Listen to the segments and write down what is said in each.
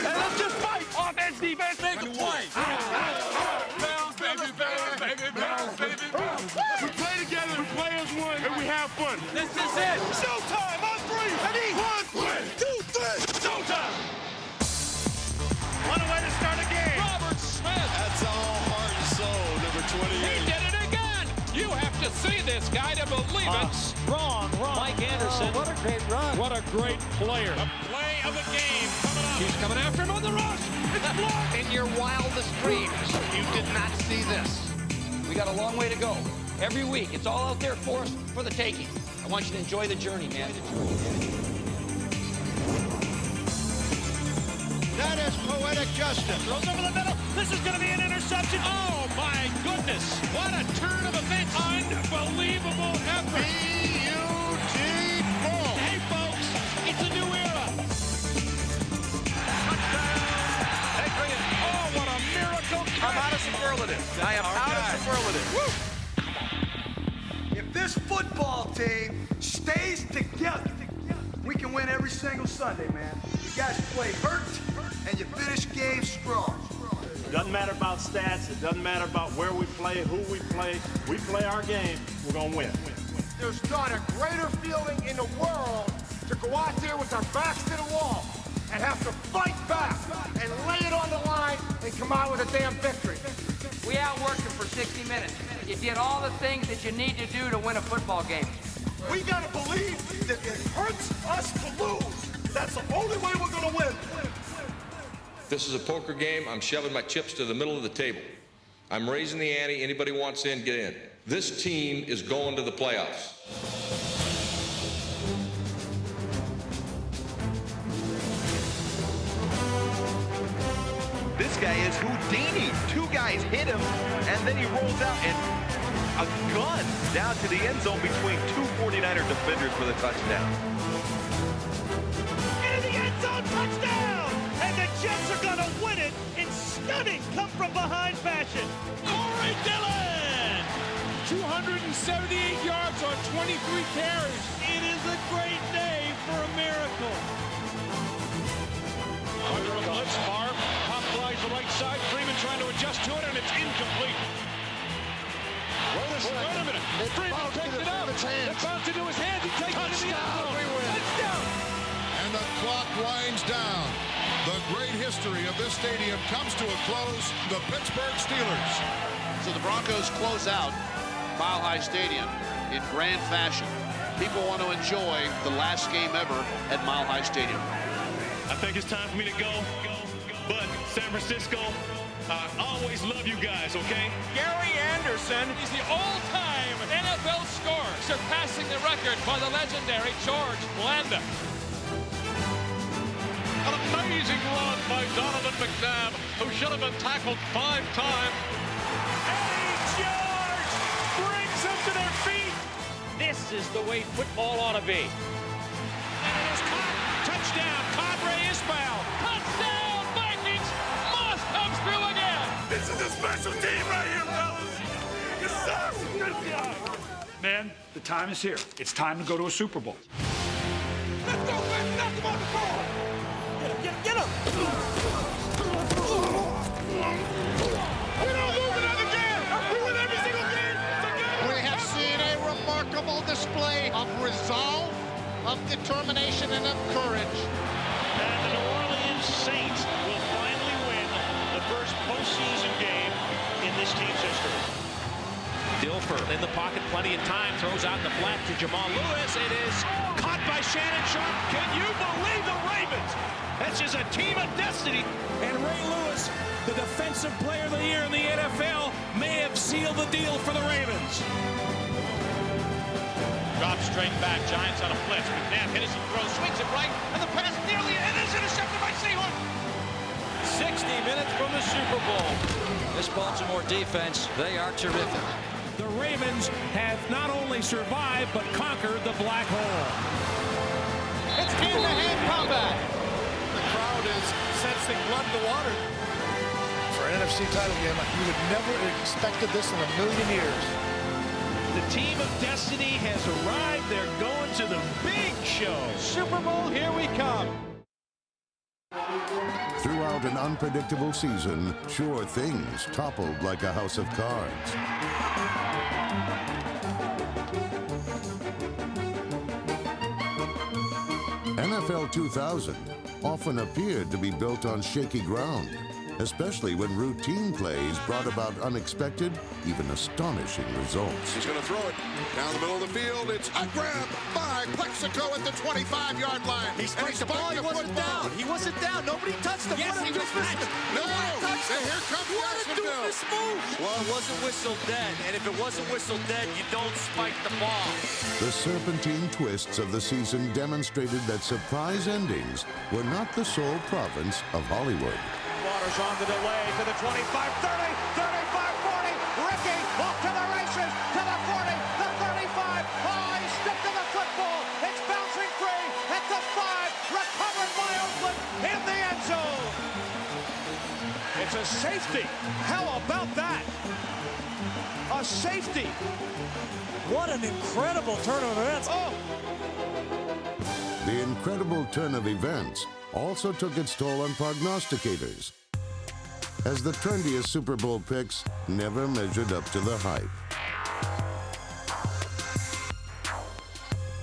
let's just fight. Offense, defense, make it play. Bounce, baby, bounce, baby, bounce, baby, bounce. We play together, we play as one, and we have fun. This is it. Showtime on three. Ready? 1, 2, 3. Showtime. What a way to start a game. Robert Smith. That's all heart and soul, number 28. He did it again. You have to see this guy to believe it. Strong run. Mike Anderson. Oh, what a great run. What a great player. The play of the game coming up. He's coming after him on the rush. It's blocked. In your wildest dreams, you did not see this. We got a long way to go. Every week, it's all out there for us for the taking. I want you to enjoy the journey, man. That is poetic justice. Throws over the middle. This is going to be an interception. Oh, my goodness. What a turn of events. Unbelievable effort. Beautiful. Hey, folks, it's a new era. Touchdown. Hey, bring it. Oh, what a miracle. I'm out of superlatives. I am out of superlatives. Woo. If this football team stays together, we can win every single Sunday, man. You guys play hurt, and you finish games strong. Doesn't matter about stats. It doesn't matter about where we play, who we play. We play our game, we're going to win. There's not a greater feeling in the world to go out there with our backs to the wall and have to fight back and lay it on the line and come out with a damn victory. We outworked him for 60 minutes. You did all the things that you need to do to win a football game. We gotta believe that it hurts us to lose. That's the only way we're gonna win. This is a poker game. I'm shoving my chips to the middle of the table. I'm raising the ante. Anybody wants in, get in. This team is going to the playoffs. This guy is Houdini. Two guys hit him, and then he rolls out and a gun down to the end zone between two 49er defenders for the touchdown. Into the end zone, touchdown! And the Jets are going to win it in stunning come-from-behind fashion. Corey Dillon. 278 yards on 23 carries. It is a great day for a miracle. Under a blitz, Favre. Pop flies the right side. Freeman trying to adjust to it, and it's incomplete. Wait a minute. Freeman picks it up. It bounced into his hands. He takes it in the end zone. Touchdown. And the clock winds down. The great history of this stadium comes to a close. The Pittsburgh Steelers. So the Broncos close out Mile High Stadium in grand fashion. People want to enjoy the last game ever at Mile High Stadium. I think it's time for me to go. But San Francisco, I always love you guys, okay? Gary Anderson is the all-time NFL scorer, surpassing the record by the legendary George Blanda. An amazing run by Donovan McNabb, who should have been tackled 5 times. Eddie George brings them to their feet. This is the way football ought to be. And it is caught. Touchdown, Cadre Isbell. Touchdown, Vikings! Moss comes through again. This is a special team right here, fellas. Yes, sir. Man, the time is here. It's time to go to a Super Bowl. Let's go, man. Knock him on the floor. Get him. We don't lose another game. We win every single game together. We have seen a remarkable display of resolve, of determination, and of courage. And the New Orleans Saints will finally win the first postseason game in this team's history. Dilfer in the pocket, plenty of time, throws out in the flat to Jamal Lewis. It is caught by Shannon Sharp. Can you believe the Ravens? That's just a team of destiny. And Ray Lewis, the defensive player of the year in the NFL, may have sealed the deal for the Ravens. Drops straight back. Giants on a blitz. McNabb hits and throws, swings it right, and the pass nearly and is intercepted by Seahawks. 60 minutes from the Super Bowl. This Baltimore defense, they are terrific. The Ravens have not only survived, but conquered the black hole. It's hand-to-hand combat. The crowd is sensing blood in the water. For an NFC title game, you would never have expected this in a million years. The team of destiny has arrived. They're going to the big show. Super Bowl, here we come. Throughout an unpredictable season, sure things toppled like a house of cards. NFL 2000 often appeared to be built on shaky ground, especially when routine plays brought about unexpected, even astonishing results. He's going to throw it down the middle of the field. It's a grab by Plexico at the 25-yard line. He spiked the ball. He wasn't down. He wasn't down. Nobody touched him. Yes, he was touched. No. And here comes Jacksonville. Well, it wasn't whistled dead. And if it wasn't whistled dead, you don't spike the ball. The serpentine twists of the season demonstrated that surprise endings were not the sole province of Hollywood. Waters on the delay to the 25, 30, 35, 40. Ricky off to the races, to the 40, the 35. Oh, he stepped to the football. It's bouncing free at the 5. Recovered by Oakland in the end zone. It's a safety. How about that? A safety. What an incredible turn of events. Oh. The incredible turn of events also took its toll on prognosticators, as the trendiest Super Bowl picks never measured up to the hype.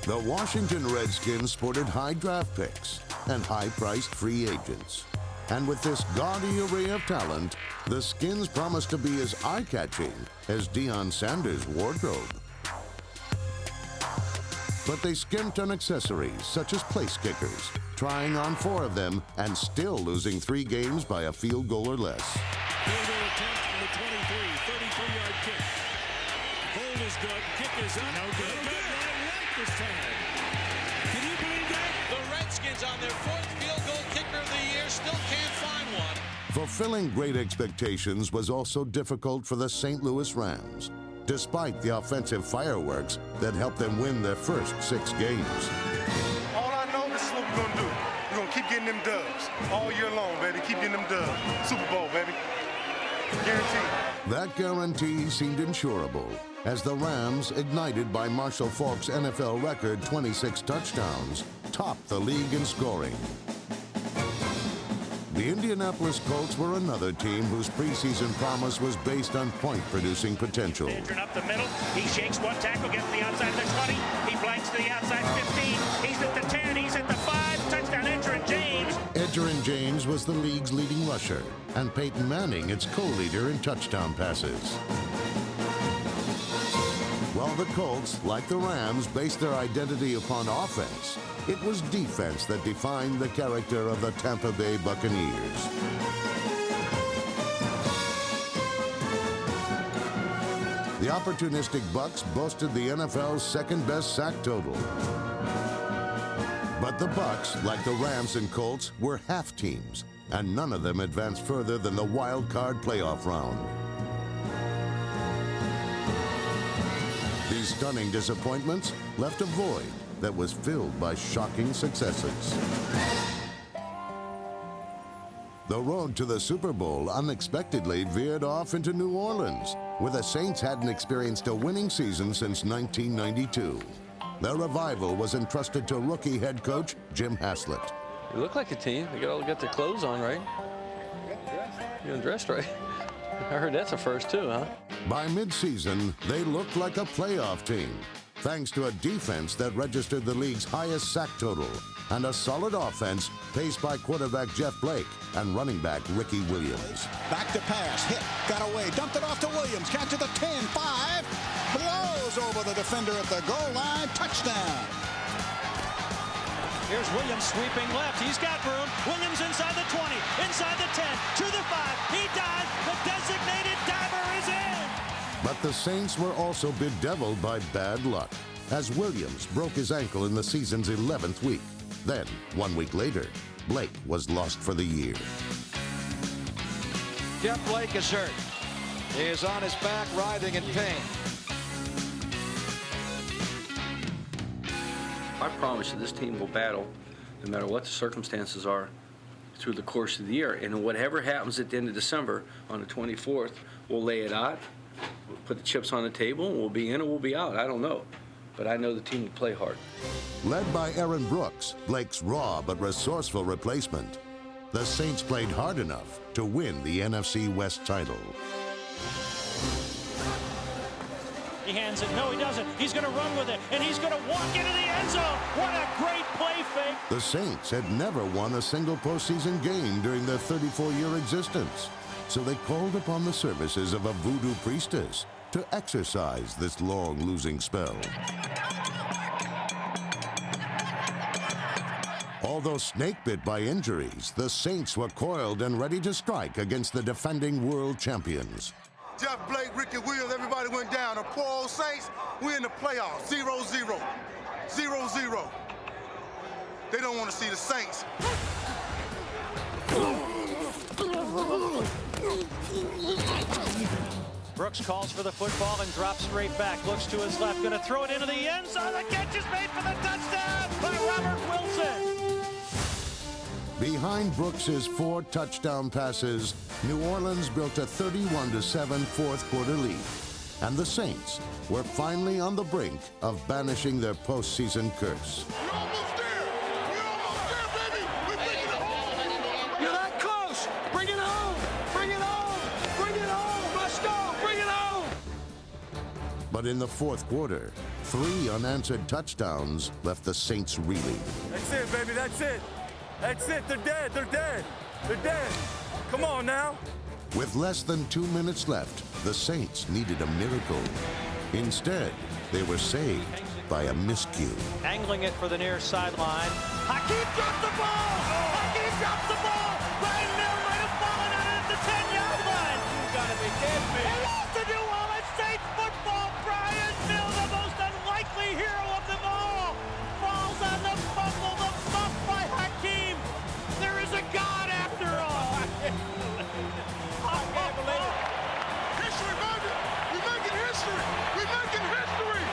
The Washington Redskins sported high draft picks and high-priced free agents. And with this gaudy array of talent, the Skins promised to be as eye-catching as Deion Sanders' wardrobe. But they skimped on accessories such as place kickers, trying on 4 of them and still losing 3 games by a field goal or less. Field goal attempt from the 23, 33-yard kick. Hold is good, kick is up. No good. Right this time. Can you believe that? The Redskins on their 4th field goal kicker of the year still can't find one. Fulfilling great expectations was also difficult for the St. Louis Rams, despite the offensive fireworks that helped them win their first 6 games. All I know, this is what we're going to do. We're going to keep getting them dubs all year long, baby. Keep getting them dubs. Super Bowl, baby. Guaranteed. That guarantee seemed insurable, as the Rams, ignited by Marshall Faulk's NFL record 26 touchdowns, topped the league in scoring. The Indianapolis Colts were another team whose preseason promise was based on point-producing potential. Up the middle, he shakes one tackle, gets to the outside of the 20, he blanks to the outside 15, he's at the 10, he's at the 5, touchdown Edgerrin James. Edgerrin James was the league's leading rusher, and Peyton Manning its co-leader in touchdown passes. While the Colts, like the Rams, based their identity upon offense, it was defense that defined the character of the Tampa Bay Buccaneers. The opportunistic Bucs boasted the NFL's second-best sack total. But the Bucs, like the Rams and Colts, were half teams, and none of them advanced further than the wild card playoff round. These stunning disappointments left a void that was filled by shocking successes. The road to the Super Bowl unexpectedly veered off into New Orleans, where the Saints hadn't experienced a winning season since 1992. Their revival was entrusted to rookie head coach Jim Haslett. They look like a team. They all got their clothes on, right? You're dressed right. I heard that's a first too, huh? By midseason, they looked like a playoff team, thanks to a defense that registered the league's highest sack total and a solid offense paced by quarterback Jeff Blake and running back Ricky Williams. Back to pass, hit, got away, dumped it off to Williams, catch at the 10, 5, blows over the defender at the goal line, touchdown. Here's Williams sweeping left. He's got room. Williams inside the 20, inside the 10, to the 5. He dives. The designated diver is in. But the Saints were also bedeviled by bad luck, as Williams broke his ankle in the season's 11th week. Then, 1 week later, Blake was lost for the year. Jeff Blake is hurt. He is on his back, writhing in pain. I promise you this team will battle, no matter what the circumstances are, through the course of the year. And whatever happens at the end of December, on the 24th, we'll lay it out. We'll put the chips on the table, and we'll be in or we'll be out. I don't know. But I know the team will play hard. Led by Aaron Brooks, Blake's raw but resourceful replacement, the Saints played hard enough to win the NFC West title. He hands it. No, he doesn't. He's going to run with it, and he's going to walk into the end zone. What a great play fake. The Saints had never won a single postseason game during their 34-year existence, so they called upon the services of a voodoo priestess to exorcise this long losing spell. Although snake-bit by injuries, the Saints were coiled and ready to strike against the defending world champions. Jeff Blake, Ricky Williams, everybody went down. The poor old Saints, we're in the playoffs. 0-0. 0-0. They don't want to see the Saints. Brooks calls for the football and drops straight back. Looks to his left, going to throw it into the end zone. The catch is made for the touchdown by Robert Wilson. Behind Brooks's 4 touchdown passes, New Orleans built a 31-7 fourth-quarter lead, and the Saints were finally on the brink of banishing their postseason curse. You're almost there! You're almost there, baby! We're making it home! You're that close. Bring it home. Bring it home. Bring it home. Let's go. Bring it home. But in the fourth quarter, 3 unanswered touchdowns left the Saints reeling. That's it, baby, that's it. That's it, they're dead, they're dead. They're dead. Come on now. With less than 2 minutes left, the Saints needed a miracle. Instead, they were saved by a miscue. Angling it for the near sideline. Hakeem dropped the ball! Hakeem dropped the ball! Brian Mill might have fallen out at the 10-yard line! You gotta be kidding me! It is the New Orleans Saints football! Brian Mill, the most unlikely hero of them all, falls on the fumble, the muff by Hakeem! There is a God after all! I can't believe it! History, baby! We're making history! We're making history!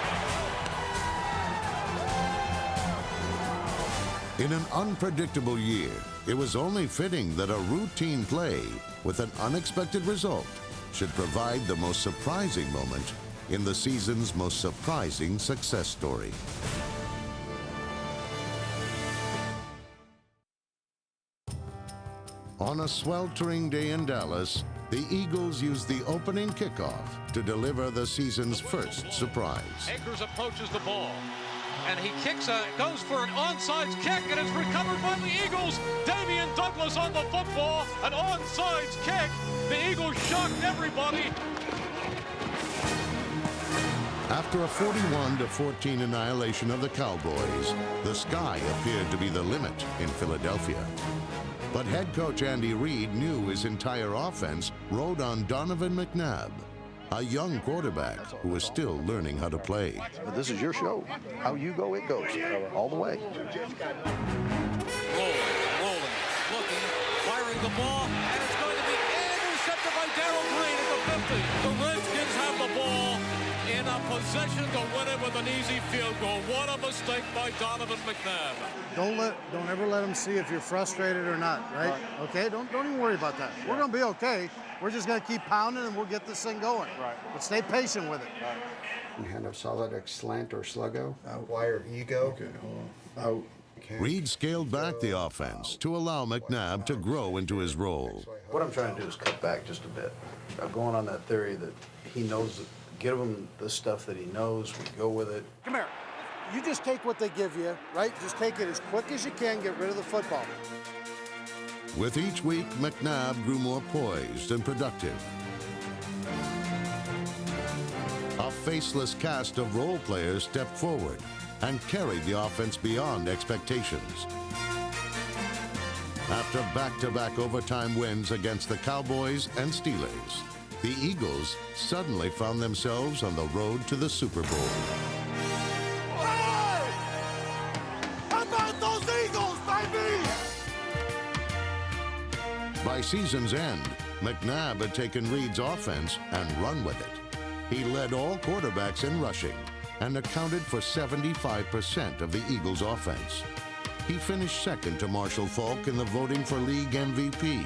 In an unpredictable year, it was only fitting that a routine play with an unexpected result should provide the most surprising moment in the season's most surprising success story. On a sweltering day in Dallas, the Eagles used the opening kickoff to deliver the season's first surprise. Akers approaches the ball, and he goes for an onside kick, and it's recovered by the Eagles. Damian Douglas on the football, an onside kick. The Eagles shocked everybody. After a 41-14 annihilation of the Cowboys, the sky appeared to be the limit in Philadelphia. But head coach Andy Reid knew his entire offense rode on Donovan McNabb, a young quarterback who was still learning how to play. But this is your show. How you go, it goes. All the way. Rolling, looking, firing the ball, and it's going to be intercepted by Darrell Green at the 50. The Redskins have the ball in a possession to win it with an easy field goal. What a mistake by Donovan McNabb. Don't ever let them see if you're frustrated or not, right? Okay, don't even worry about that. We're gonna be okay. We're just gonna keep pounding and we'll get this thing going. Right. But stay patient with it. Right. Kind of solid slant or sluggo. Wire ego. Okay, hold on. Out. Reid scaled back the offense to allow McNabb to grow into his role. What I'm trying to do is cut back just a bit. I'm going on that theory that he knows, give him the stuff that he knows, we go with it. Come here. You just take what they give you, right? Just take it as quick as you can, get rid of the football. With each week, McNabb grew more poised and productive. A faceless cast of role players stepped forward and carried the offense beyond expectations. After back-to-back overtime wins against the Cowboys and Steelers, the Eagles suddenly found themselves on the road to the Super Bowl. Hey! How about those Eagles, baby? By season's end, McNabb had taken Reid's offense and run with it. He led all quarterbacks in rushing and accounted for 75% of the Eagles' offense. He finished second to Marshall Faulk in the voting for league MVP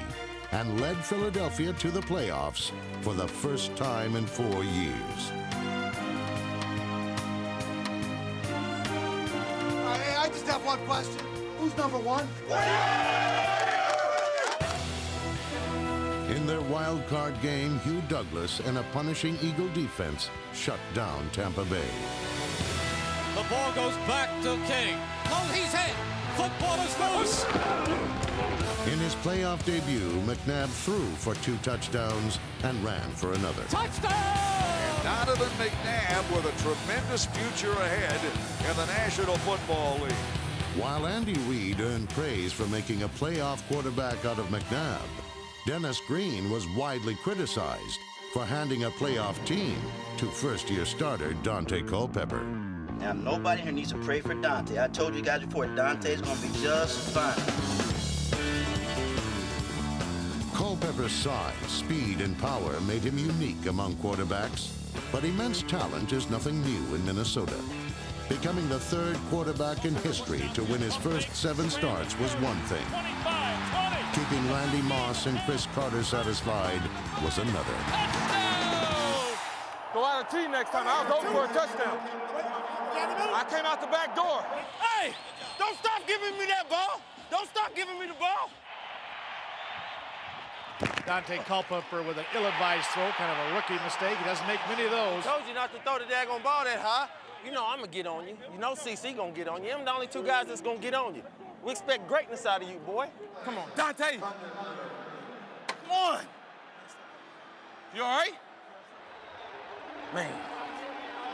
and led Philadelphia to the playoffs for the first time in 4 years. Hey, I just have one question. Who's number one? In their wild card game, Hugh Douglas and a punishing Eagle defense shut down Tampa Bay. The ball goes back to King. Oh, he's hit. Football is loose. In his playoff debut, McNabb threw for 2 touchdowns and ran for another. Touchdown! Donovan McNabb with a tremendous future ahead in the National Football League. While Andy Reid earned praise for making a playoff quarterback out of McNabb, Dennis Green was widely criticized for handing a playoff team to first-year starter Dante Culpepper. Now, nobody here needs to pray for Dante. I told you guys before, Dante's going to be just fine. Culpepper's size, speed, and power made him unique among quarterbacks, but immense talent is nothing new in Minnesota. Becoming the 3rd quarterback in history to win his first 7 starts was one thing. Keeping Randy Moss and Chris Carter satisfied was another. Go out of T next time. I was over for a touchdown. I came out the back door. Hey, don't stop giving me that ball. Don't stop giving me the ball. Dante Culpepper with an ill-advised throw, kind of a rookie mistake. He doesn't make many of those. Told you not to throw the daggone ball that high. You know I'm going to get on you. You know CC going to get on you. I'm the only 2 guys that's going to get on you. We expect greatness out of you, boy. Come on, Dante. Come on. You all right? Man,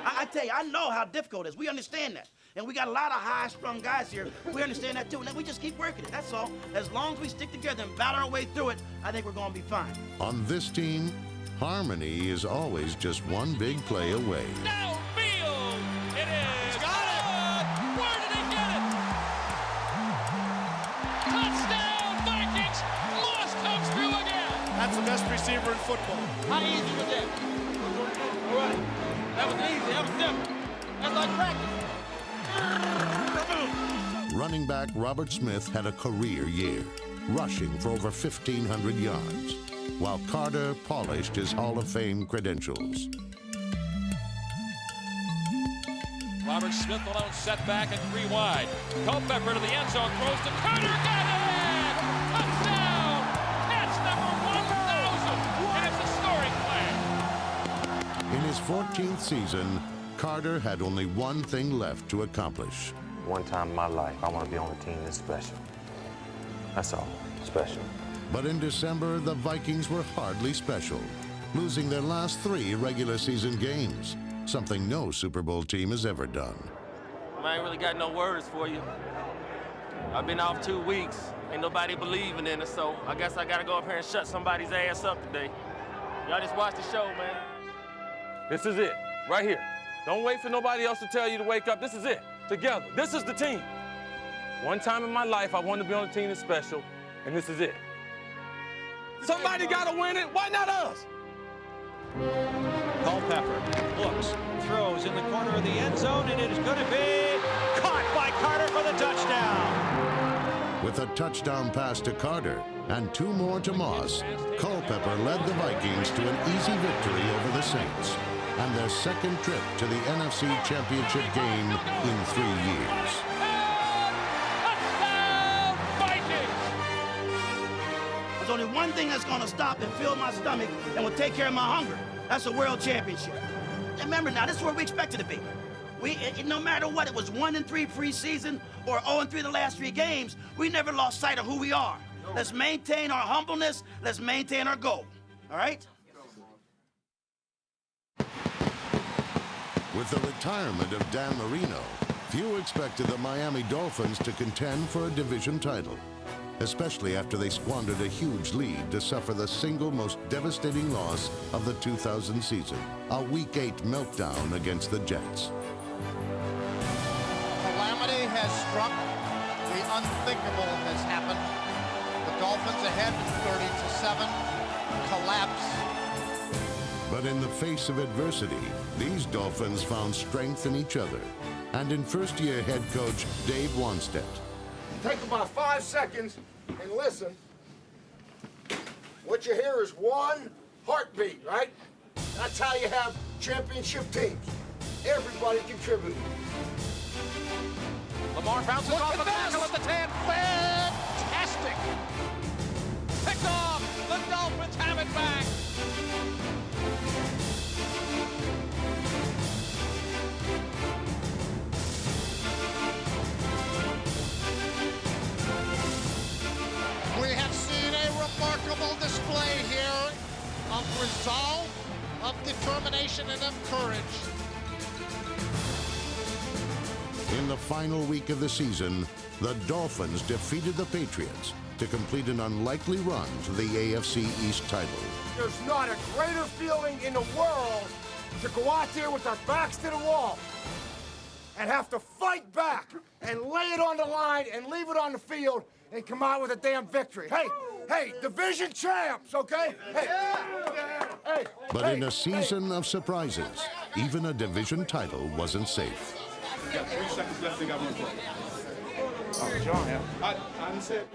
I tell you, I know how difficult it is. We understand that. And we got a lot of high-strung guys here. We understand that, too. And we just keep working it. That's all. As long as we stick together and battle our way through it, I think we're going to be fine. On this team, harmony is always just one big play away. Downfield! It is! He's got it! Where did he get it? Touchdown, Vikings! Moss comes through again! That's the best receiver in football. How easy was that? All right. That was easy. That was simple. That's like practice. Running back Robert Smith had a career year, rushing for over 1,500 yards, while Carter polished his Hall of Fame credentials. Robert Smith alone set back and 3 wide. Culpepper to the end zone, throws to Carter, got it! Touchdown! Catch number 1,000, and it's a scoring play. In his 14th season, Carter had only one thing left to accomplish. One time in my life, I want to be on a team that's special. That's all, special. But in December, the Vikings were hardly special, losing their last 3 regular season games, something no Super Bowl team has ever done. I ain't really got no words for you. I've been off 2 weeks. Ain't nobody believing in it, so I guess I got to go up here and shut somebody's ass up today. Y'all just watch the show, man. This is it, right here. Don't wait for nobody else to tell you to wake up. This is it, together. This is the team. One time in my life, I wanted to be on a team that's special, and this is it. Somebody got to win it. Why not us? Culpepper looks, throws in the corner of the end zone, and it is going to be caught by Carter for the touchdown. With a touchdown pass to Carter and 2 more to Moss, Culpepper led the Vikings to an easy victory over the Saints and their 2nd trip to the NFC Championship game in 3 years. There's only one thing that's going to stop and fill my stomach and will take care of my hunger. That's a world championship. And remember now, this is where we expect it to be. No matter what, it was 1-3 preseason or 0-3 the last 3 games, we never lost sight of who we are. Let's maintain our humbleness. Let's maintain our goal. All right? With the retirement of Dan Marino, few expected the Miami Dolphins to contend for a division title, especially after they squandered a huge lead to suffer the single most devastating loss of the 2000 season, a Week 8 meltdown against the Jets. Calamity has struck. The unthinkable has happened. The Dolphins ahead 30-7, collapse. But in the face of adversity, these Dolphins found strength in each other, and in first-year head coach Dave Wannstedt. Take about 5 seconds and listen. What you hear is one heartbeat, right? That's how you have championship teams. Everybody contributing. Lamar bounces off the tackle at the 10. Fantastic. Picked off. The Dolphins have it back. We have seen a remarkable display here of resolve, of determination, and of courage. In the final week of the season, the Dolphins defeated the Patriots to complete an unlikely run to the AFC East title. There's not a greater feeling in the world to go out there with our backs to the wall and have to fight back and lay it on the line and leave it on the field and come out with a damn victory. Hey, division champs, okay? Hey. But in a season of surprises, even a division title wasn't safe. You got 3 seconds left, they got 1 play. Oh, John, yeah.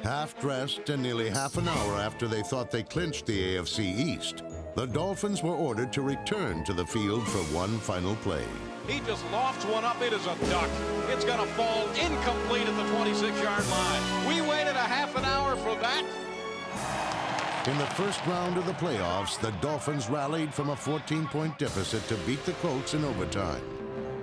Half-dressed and nearly half an hour after they thought they clinched the AFC East, the Dolphins were ordered to return to the field for one final play. He just lofts one up. It is a duck. It's going to fall incomplete at the 26-yard line. We waited a half an hour for that. In the first round of the playoffs, the Dolphins rallied from a 14-point deficit to beat the Colts in overtime,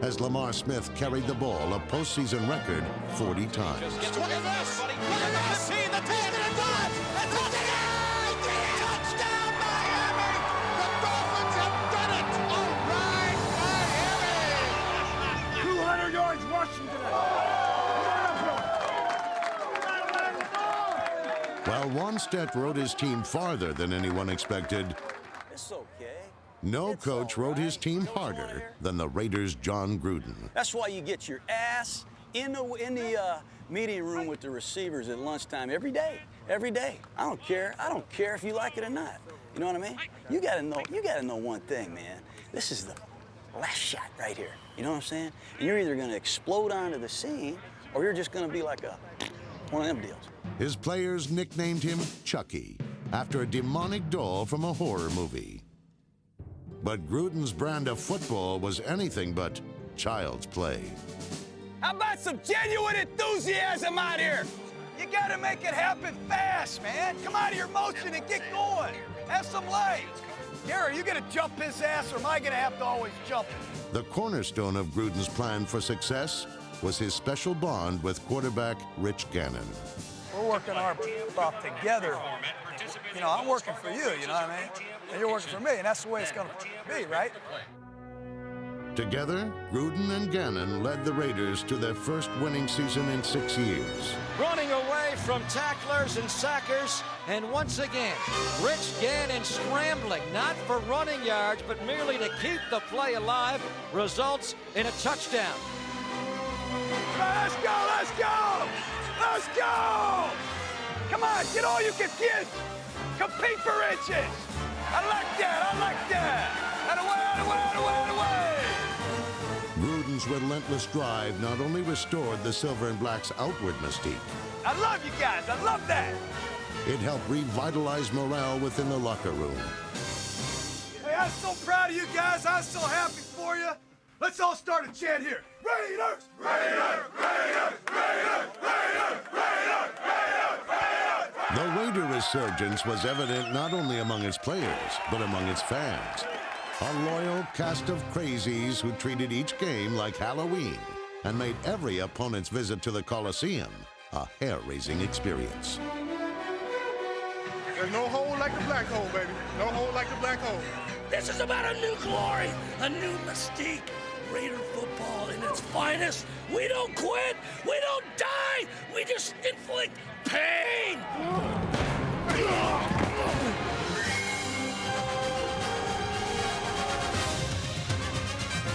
as Lamar Smith carried the ball a postseason record 40 times. Look at this, buddy. Look at this. See the 10 and a dodge. And touchdown, Miami. The Dolphins have done it. All right, Miami. 200 yards rushing today. While Wanstedt rode his team farther than anyone expected, It's okay. no coach rode his team harder than the Raiders' John Gruden. That's why you get your ass in the meeting room with the receivers at lunchtime every day. Every day. I don't care. I don't care if you like it or not. You know what I mean? You gotta know one thing, man. This is the last shot right here. You know what I'm saying? And you're either gonna explode onto the scene or you're just gonna be like one of them deals. His players nicknamed him Chucky, after a demonic doll from a horror movie. But Gruden's brand of football was anything but child's play. How about some genuine enthusiasm out here? You gotta make it happen fast, man. Come out of your motion and get going. Have some life. Gary, are you gonna jump his ass or am I gonna have to always jump it? The cornerstone of Gruden's plan for success was his special bond with quarterback Rich Gannon. We're working our stuff together. You know, I'm working for you, you know what I mean? And you're working for me, and that's the way it's gonna be, right? Together, Gruden and Gannon led the Raiders to their first winning season in 6 years. Running away from tacklers and sackers, and once again, Rich Gannon scrambling, not for running yards, but merely to keep the play alive, results in a touchdown. Let's go, let's go! Let's go! Come on, get all you can get! Compete for inches! I like that, I like that! Gruden's relentless drive not only restored the Silver and Black's outward mystique, I love you guys, I love that! it helped revitalize morale within the locker room. Hey, I'm so proud of you guys. I'm so happy for you. Let's all start a chant here. Raiders! Raiders! Raiders! Raiders! Raiders! Raiders! Raiders! The Raider resurgence was evident not only among its players, but among its fans. A loyal cast of crazies who treated each game like Halloween and made every opponent's visit to the Coliseum a hair-raising experience. There's no hole like the black hole, baby. No hole like the black hole. This is about a new glory, a new mystique. Raider football in its finest. We don't quit, we don't die, we just inflict pain.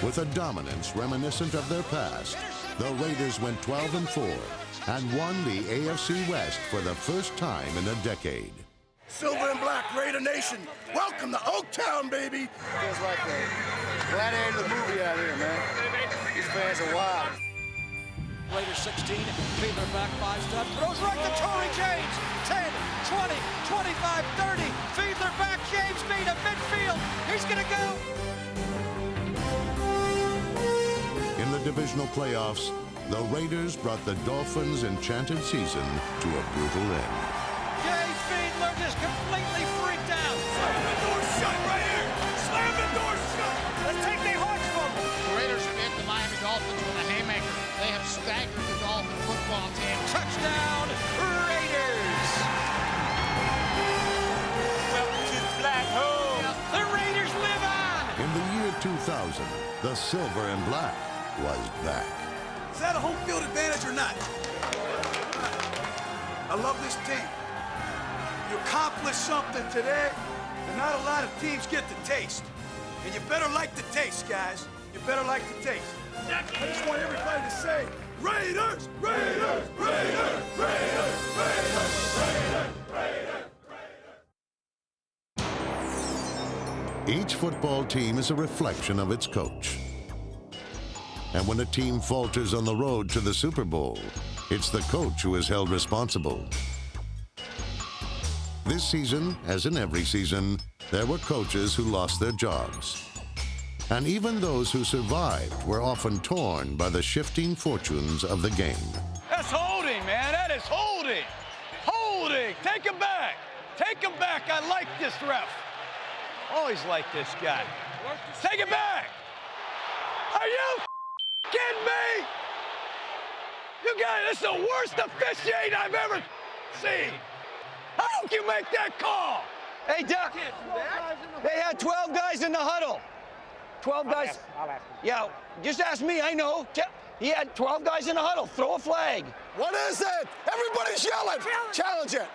With a dominance reminiscent of their past, the Raiders went 12-4 and won the AFC West for the first time in a decade. Silver and Black Raider Nation, welcome to Oaktown, baby. Feels like a gladiator movie out here, man. These fans are wild. Raiders 16, Fiedler back 5 steps, throws right to Torrey James. 10, 20, 25, 30. Fiedler back, James Mead at midfield. He's gonna go. In the divisional playoffs, the Raiders brought the Dolphins' enchanted season to a brutal end. Jay Fiedler just completely freaked out. Slam the door shut right here. Slam the door shut. Let's take their hearts from them. The Raiders have hit the Miami Dolphins with a haymaker. They have staggered the Dolphin football team. Touchdown, Raiders! Welcome to Black Hole. The Raiders live on! In the year 2000, the silver and black was back. Is that a home field advantage or not? I love this team. You accomplished something today that not a lot of teams get to taste. And you better like the taste, guys. You better like the taste. I just want everybody to say, Raiders! Raiders! Raiders! Raiders! Raiders! Raiders! Raiders! Each football team is a reflection of its coach. And when a team falters on the road to the Super Bowl, it's the coach who is held responsible. This season, as in every season, there were coaches who lost their jobs. And even those who survived were often torn by the shifting fortunes of the game. That's holding, man. That is holding. Holding. Take him back. Take him back. I like this ref. Always like this guy. Take it back. Are you kidding me? You guys, this is the worst officiating I've ever seen. How don't you make that call? Hey, Doc, they had 12 guys in the huddle. 12 guys. I'll ask him. Yeah, just ask me, I know. He had 12 guys in the huddle. Throw a flag. What is it? Everybody's yelling. Challenge it.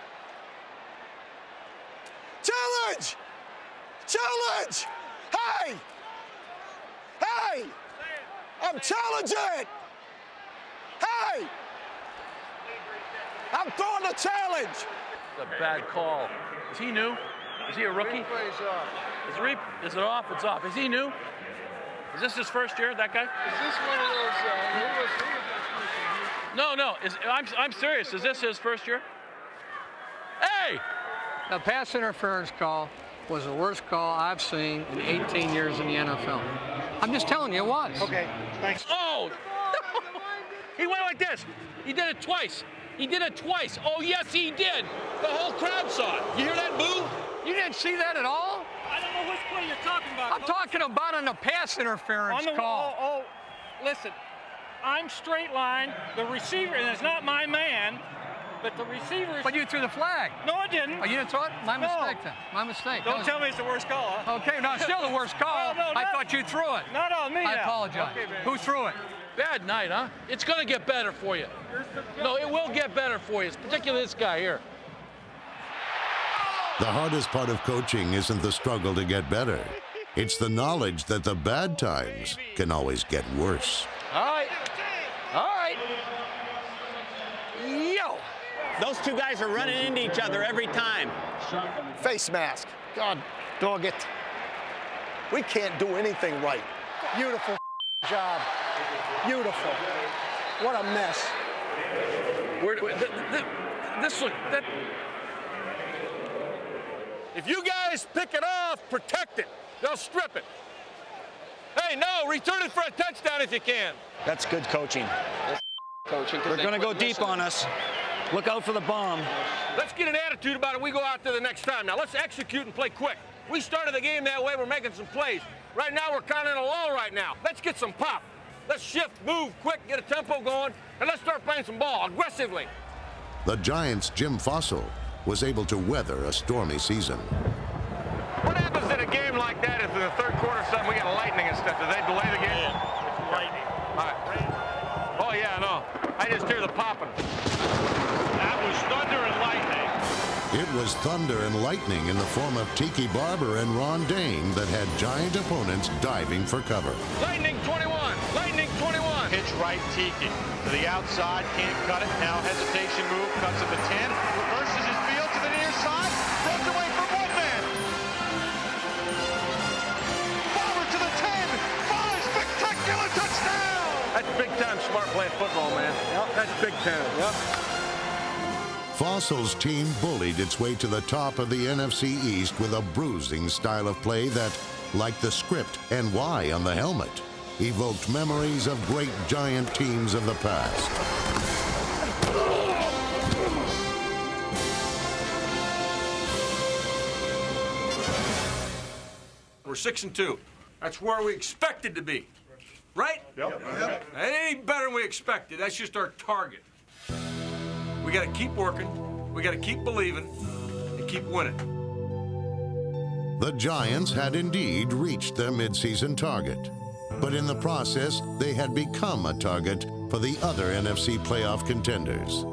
Challenge! Challenge! Hey! Hey! I'm challenging it! Hey! I'm throwing the challenge! It's a bad call. Is he new? Is he a rookie? Is it off? It's off. Is he new? Is this his first year, that guy? Is this one of those, No. I'm serious. Is this his first year? Hey! The pass interference call was the worst call I've seen in 18 years in the NFL. I'm just telling you it was. Okay, thanks. Oh! He went like this. He did it twice. He did it twice. Oh, yes, he did. The whole crowd saw it. You hear that boo? You didn't see that at all? I don't know which play you're talking about. I'm talking about on the pass interference call. Oh, listen, I'm straight line. The receiver, and it's not my man, but the receiver is... But you threw the flag. No, I didn't. Oh, you didn't throw it? My mistake then. My mistake. Don't tell me it's the worst call, huh? Okay, no, it's still the worst call. No, I thought you threw it. Not on me I now. apologize. Okay, man. Who threw it? Bad night, huh? It's going to get better for you. No, it will get better for you, particularly this guy here. The hardest part of coaching isn't the struggle to get better. It's the knowledge that the bad times can always get worse. All right. All right. Yo! Those two guys are running into each other every time. Face mask. God dog it. We can't do anything right. Beautiful job. Beautiful. What a mess. If you guys pick it off, protect it. They'll strip it. Hey, no, return it for a touchdown if you can. That's good coaching. They're going to go deep on us. Look out for the bomb. Let's get an attitude about it. We go out there the next time. Now, let's execute and play quick. We started the game that way. We're making some plays. Right now, we're kind of in a lull right now. Let's get some pop. Let's shift, move quick, get a tempo going, and let's start playing some ball aggressively. The Giants' Jim Fossil was able to weather a stormy season. What happens in a game like that if in the third quarter something we get lightning and stuff? Do they delay the game? Yeah, it's lightning. All right. Oh, yeah, no. I just hear the popping. That was thunder and lightning. It was thunder and lightning in the form of Tiki Barber and Ron Dane that had Giant opponents diving for cover. Lightning 21. Lightning 21. Pitch right, Tiki. To the outside, can't cut it. Now hesitation move, cuts at the 10. Reverses his field to the near side. Runs away from one man. Barber to the 10. 5, spectacular touchdown. That big-time smart playing football, man. Yep. That's big time. Yep. Fossil's team bullied its way to the top of the NFC East with a bruising style of play that, like the script NY on the helmet, evoked memories of great Giant teams of the past. We're 6-2. That's where we expected to be, right? Yep. It ain't better than we expected. That's just our target. We got to keep working. We got to keep believing and keep winning. The Giants had indeed reached their midseason target, but in the process, they had become a target for the other NFC playoff contenders.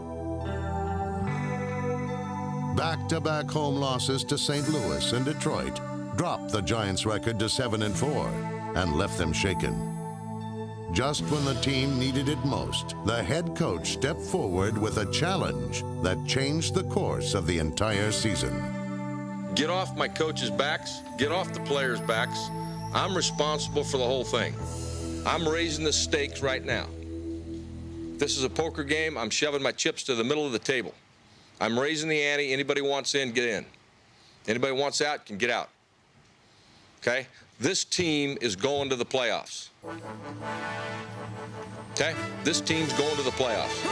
Back-to-back home losses to St. Louis and Detroit dropped the Giants' record to 7-4 and left them shaken. Just when the team needed it most, the head coach stepped forward with a challenge that changed the course of the entire season. Get off my coach's backs. Get off the players' backs. I'm responsible for the whole thing. I'm raising the stakes right now. This is a poker game. I'm shoving my chips to the middle of the table. I'm raising the ante. Anybody wants in, get in. Anybody wants out can get out. Okay? This team is going to the playoffs. Okay? This team's going to the playoffs.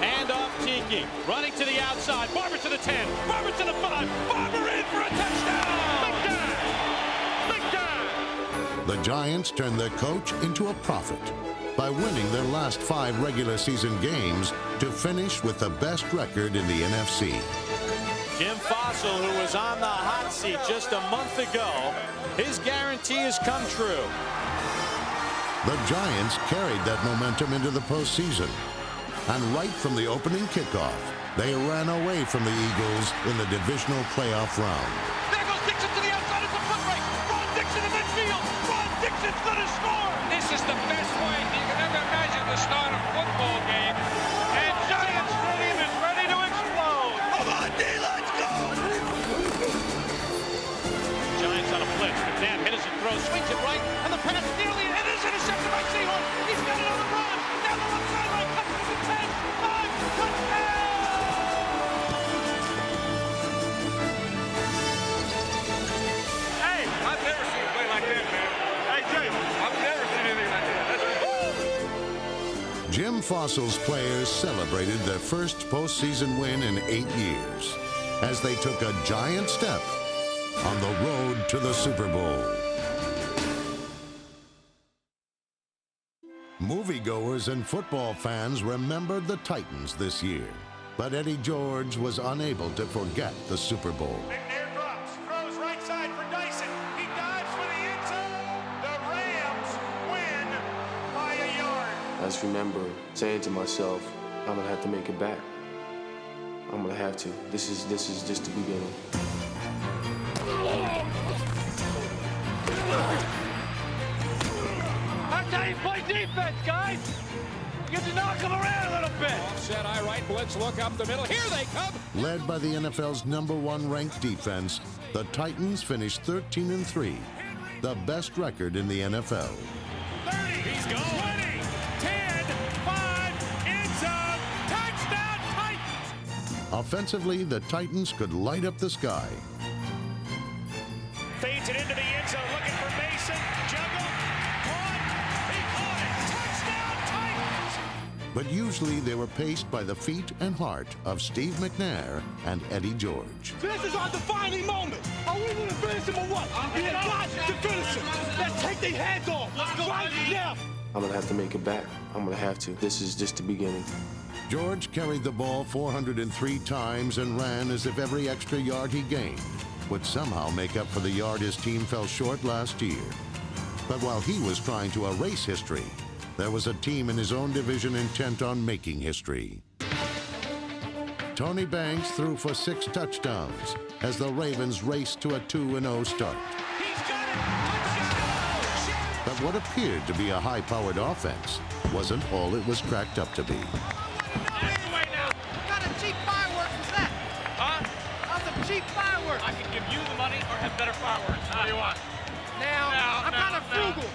Hand off Tiki. Running to the outside. Barber to the 10. Barber to the 5. Barber in for a touchdown! Big time! Big time! The Giants turned their coach into a prophet by winning their last 5 regular season games to finish with the best record in the NFC. Jim Fossil, who was on the hot seat just a month ago, his guarantee has come true. The Giants carried that momentum into the postseason. And right from the opening kickoff, they ran away from the Eagles in the divisional playoff round. There goes Dixon to the outside. It's a foot race. Ron Dixon in midfield. Ron Dixon's going to score. This is the best way you can ever imagine to start a football game. And Giants Stadium is ready to explode. Come on, D, let's go. Giants on a blitz. McNabb hits and throws, swings it right, and the pass nearly it is intercepted by Seahawks. He's got it on the run. Down the left sideline. Cuts to the 10. 5. Touchdown. Hey, I've never seen a play like that, man. Hey, Jay, I've never seen anything like that. Jim Fossil's players celebrated their first postseason win in 8 years as they took a giant step on the road to the Super Bowl. Moviegoers and football fans remembered the Titans this year, but Eddie George was unable to forget the Super Bowl. McNair drops, throws right side for Dyson. He dives for the end zone. The Rams win by a yard. I just remember saying to myself, I'm gonna have to make it back. I'm gonna have to. This is just the beginning. That's how you play defense, guys. You get to knock them around a little bit. Offset, I right, blitz, look up the middle. Here they come. Led by the NFL's #1 ranked defense, the Titans finished 13-3, the best record in the NFL. 30, he's going. 20, 10, 5, end zone, touchdown Titans. Offensively, the Titans could light up the sky. Fades it into the end zone, looking for Mason. Juggle, caught, he caught it. Touchdown Titans. But usually they were paced by the feet and heart of Steve McNair and Eddie George. This is our defining moment. Are we going to finish him or what? We have got to finish him. Let's take their heads off. Let's go right now. I'm gonna have to make it back. I'm gonna have to. This is just the beginning. George carried the ball 403 times and ran as if every extra yard he gained would somehow make up for the yard his team fell short last year. But while he was trying to erase history, there was a team in his own division intent on making history. Tony Banks threw for 6 touchdowns as the Ravens raced to a 2-0 start. But what appeared to be a high-powered offense wasn't all it was cracked up to be. What kind of cheap fireworks is that? Huh? That's some cheap fireworks. I can give you the money or have better fireworks. What do you want? Now, I'm kind of frugal.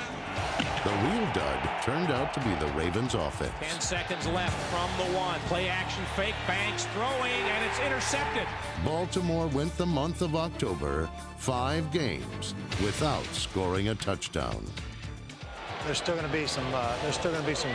The real dud turned out to be the Ravens' offense. 10 seconds left from the one. Play action fake. Banks throwing, and it's intercepted. Baltimore went the month of October 5 games without scoring a touchdown. There's still going to be some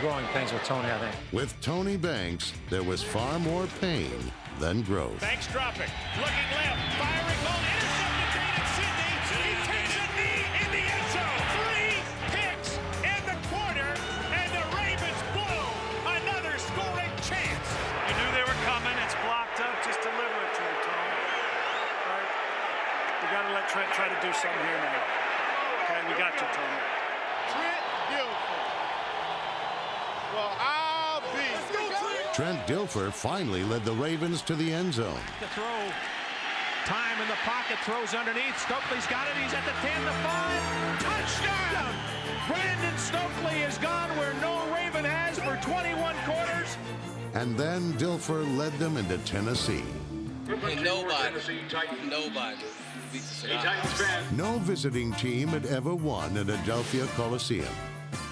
growing pains with Tony, I think. With Tony Banks, there was far more pain than growth. Banks dropping, looking left, firing ball, intercepted Braden Sidney. He takes a knee in the end zone. 3 picks in the quarter, and the Ravens blow another scoring chance. You knew they were coming. It's blocked up. Just deliver it to him, Tom. All right? We got to let Trent try to do something here now. Okay, we got you, Tony. Trent Dilfer. Well, I'll be. Trent Dilfer finally led the Ravens to the end zone. The throw. Time in the pocket. Throws underneath. Stokely's got it. He's at the 10, the 5. Touchdown! Brandon Stokely has gone where no Raven has for 21 quarters. And then Dilfer led them into Tennessee. Nobody beats us. No visiting team had ever won at Adelphia Coliseum.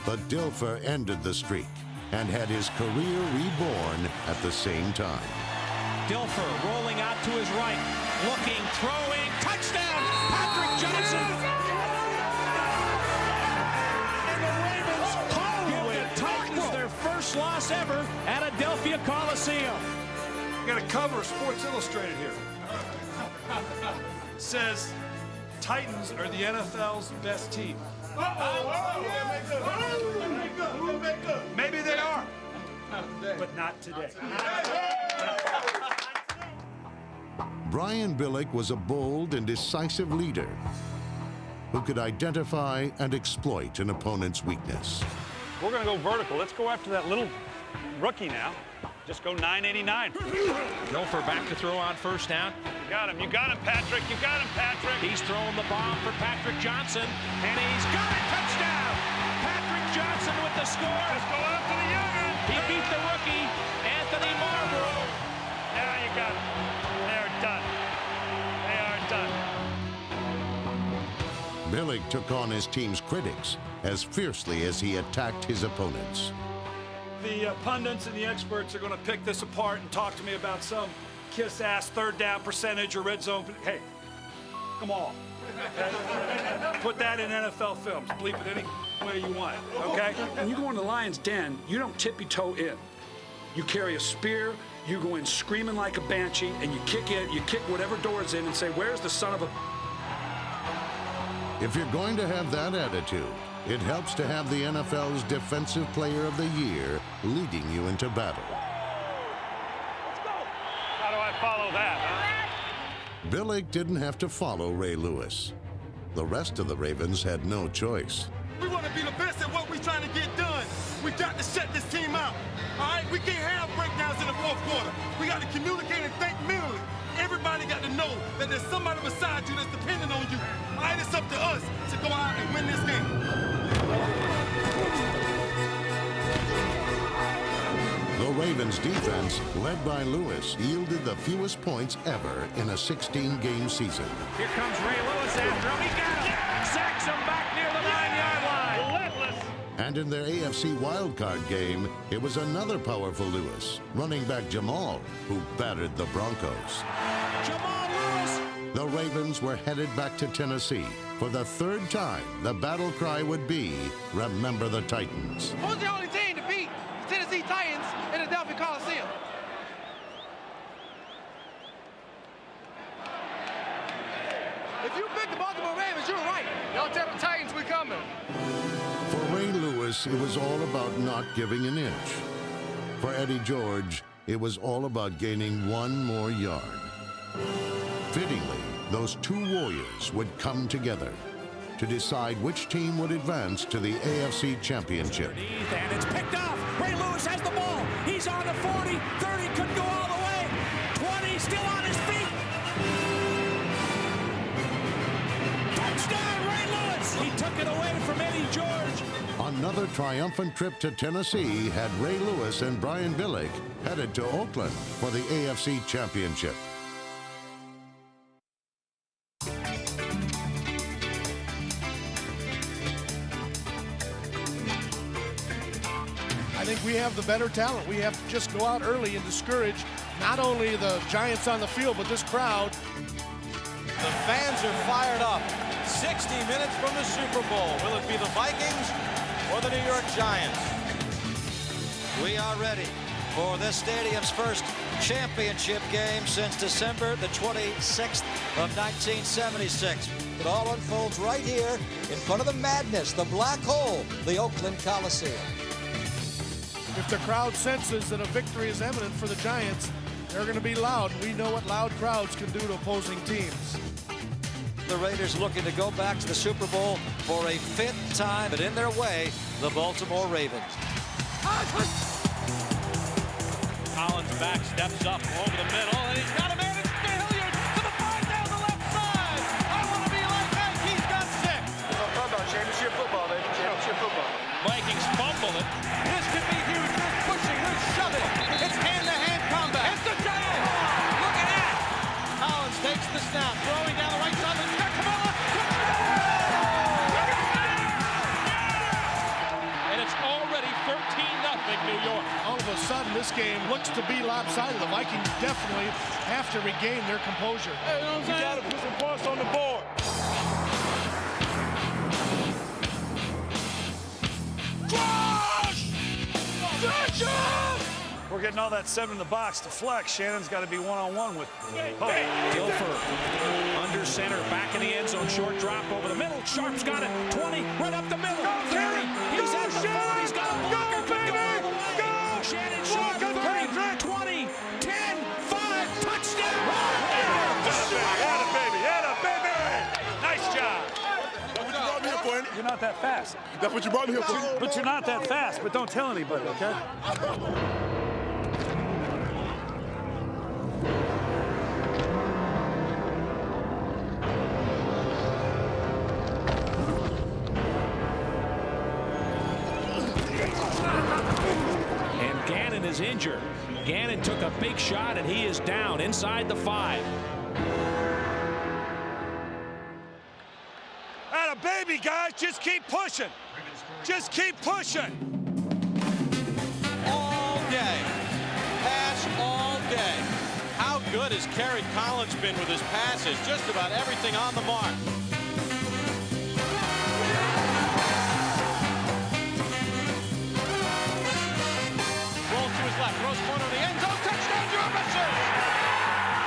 But Dilfer ended the streak and had his career reborn at the same time. Dilfer rolling out to his right. Looking, throwing. Touchdown! Patrick Johnson! And the Ravens give the Titans their first loss ever at Adelphia Coliseum. I got a cover of Sports Illustrated here. Says Titans are the NFL's best team. Maybe they are, but not today. Brian Billick was a bold and decisive leader who could identify and exploit an opponent's weakness. We're going to go vertical. Let's go after that little rookie now. Just go 989. Dilfer back to throw on first down. You got him, Patrick. You got him, Patrick. He's throwing the bomb for Patrick Johnson, and he's got it. Touchdown! Patrick Johnson with the score. Let's go after the youngin. He beat the rookie, Anthony Marlborough. Now you got it. They're done. They are done. Billick took on his team's critics as fiercely as he attacked his opponents. The pundits and the experts are going to pick this apart and talk to me about some kiss-ass third down percentage or red zone. Hey, come on. Okay? Put that in NFL films. Bleep it any way you want, okay? When you go in the lion's den, you don't tippy-toe in. You carry a spear, you go in screaming like a banshee, and you kick whatever door is in and say, where's the son of a... If you're going to have that attitude, it helps to have the NFL's Defensive Player of the Year leading you into battle. How do I follow that, huh? Billick didn't have to follow Ray Lewis. The rest of the Ravens had no choice. We want to be the best at what we're trying to get done. We got to shut this team out. All right? We can't have breakdowns in the fourth quarter. We got to communicate and think mentally. Everybody got to know that there's somebody beside you that's depending on you. All right, it's up to us to go out and win this game. The Ravens' defense, led by Lewis, yielded the fewest points ever in a 16-game season. Here comes Ray Lewis after him. He got him. Sacks him back near the 9-yard line. Relentless. And in their AFC wildcard game, it was another powerful Lewis, running back Jamal, who battered the Broncos. Jamal Lewis. The Ravens were headed back to Tennessee. For the third time, the battle cry would be, remember the Titans. Who's the only team to beat the Tennessee Titans in the Adelphia Coliseum? If you pick the Baltimore Ravens, you're right. Y'all tell the Titans we coming. For Ray Lewis, it was all about not giving an inch. For Eddie George, it was all about gaining one more yard. Fittingly, those two warriors would come together to decide which team would advance to the AFC Championship. And it's picked off. Ray Lewis has the ball. He's on the 40, 30, couldn't go all the way. 20, still on his feet. Touchdown, Ray Lewis. He took it away from Eddie George. Another triumphant trip to Tennessee had Ray Lewis and Brian Billick headed to Oakland for the AFC Championship. think we have the better talent. We have to just go out early and discourage not only the Giants on the field, but this crowd. The fans are fired up. 60 minutes from the Super Bowl. Will it be the Vikings or the New York Giants? We are ready for this stadium's first championship game since December the 26th of 1976. It all unfolds right here in front of the madness, the black hole, the Oakland Coliseum. If the crowd senses that a victory is imminent for the Giants, they're going to be loud. We know what loud crowds can do to opposing teams. The Raiders looking to go back to the Super Bowl for a 5th time, but in their way, the Baltimore Ravens. Collins back, steps up over the middle, and he's got a man. It's Hilliard to the 5 down the left side. I want to be like that. He's got 6. Championship football, baby. Championship football. Vikings fumble it. This could be huge. Who's pushing? Who's shoving? It's hand-to-hand combat. It's the Giants. Look at that. Collins takes the snap, throwing down the right side. He's got Camilla. And it's already 13-0 New York. All of a sudden, this game looks to be lopsided. The Vikings definitely have to regain their composure. Hey, you know what I'm saying? You got to put some points on the board. We're getting all that 7 in the box to flex. Shannon's got to be one-on-one with Pope. Gilfer under center, back in the end zone, short drop over the middle. Sharp's got it, 20, right up the middle. Terry, he's at the 4, he's got a blocker. Go, baby! Go! Shannon shot, 30, 20, 10, 5, touchdown! Atta baby, atta baby! Nice job. That's what you brought me here for, ain't it? You're not that fast. That's what you brought me here for. But you're not that fast, but don't tell anybody, okay? And Gannon is injured. Gannon took a big shot, and he is down inside the 5. Atta baby, guys. Just keep pushing. Just keep pushing. All day. Pass all day. How good has Kerry Collins been with his passes? Just about everything on the mark. Rolls to his left, throws corner of the end zone, touchdown, Joe Richard!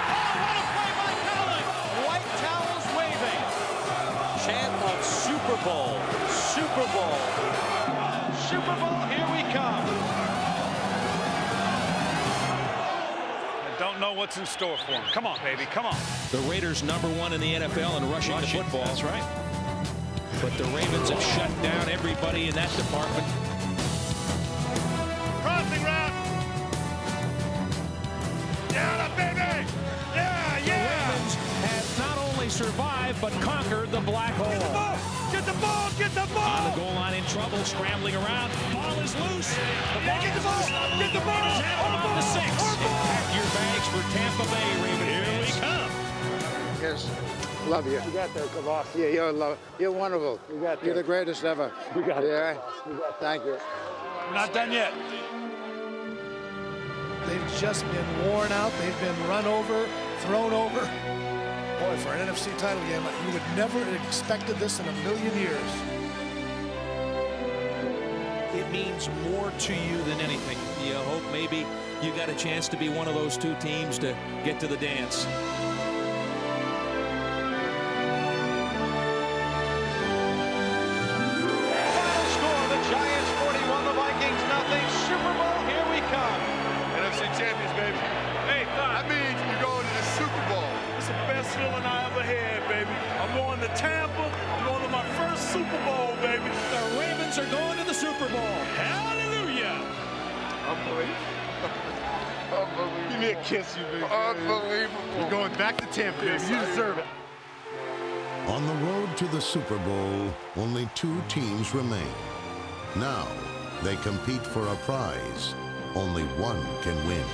Oh, what a play by Collins! White towels waving. Chant of Super Bowl, Super Bowl. Super Bowl, here we come. I don't know what's in store for him. Come on, baby, come on. The Raiders #1 in the NFL in rushing the football. That's right. But the Ravens have shut down everybody in that department. Crossing route. Yeah, baby. Yeah, The Ravens have not only survived, but conquered the black hole. Get the ball, get the ball. On the goal line in trouble, scrambling around. Ball is loose. The ball Get the ball, get the ball. on the 6. Pack your bags for Tampa Bay, Ravens. Here we come. Yes, love you. You got that, boss. Yeah, you're wonderful. You got that. You're the greatest ever. You got it. Yeah. Thank you. We're not done yet. They've just been worn out. They've been run over, thrown over. Boy, for an NFC title game, you would never have expected this in a million years. It means more to you than anything. You hope maybe you got a chance to be one of those 2 teams to get to the dance. Final score, the Giants 41, the Vikings nothing. Super Bowl, here we come. NFC champions, baby. Hey, that means you're going to the Super Bowl. It's the best feeling I ever had, baby. I'm going to Tampa. I'm going to my first Super Bowl, baby. The Ravens are going to the Super Bowl. Hallelujah. Unbelievable. Give me a kiss, you big unbelievable. You're going back to Tampa, baby. You deserve it. On the road to the Super Bowl, only 2 teams remain. Now, they compete for a prize only one can win.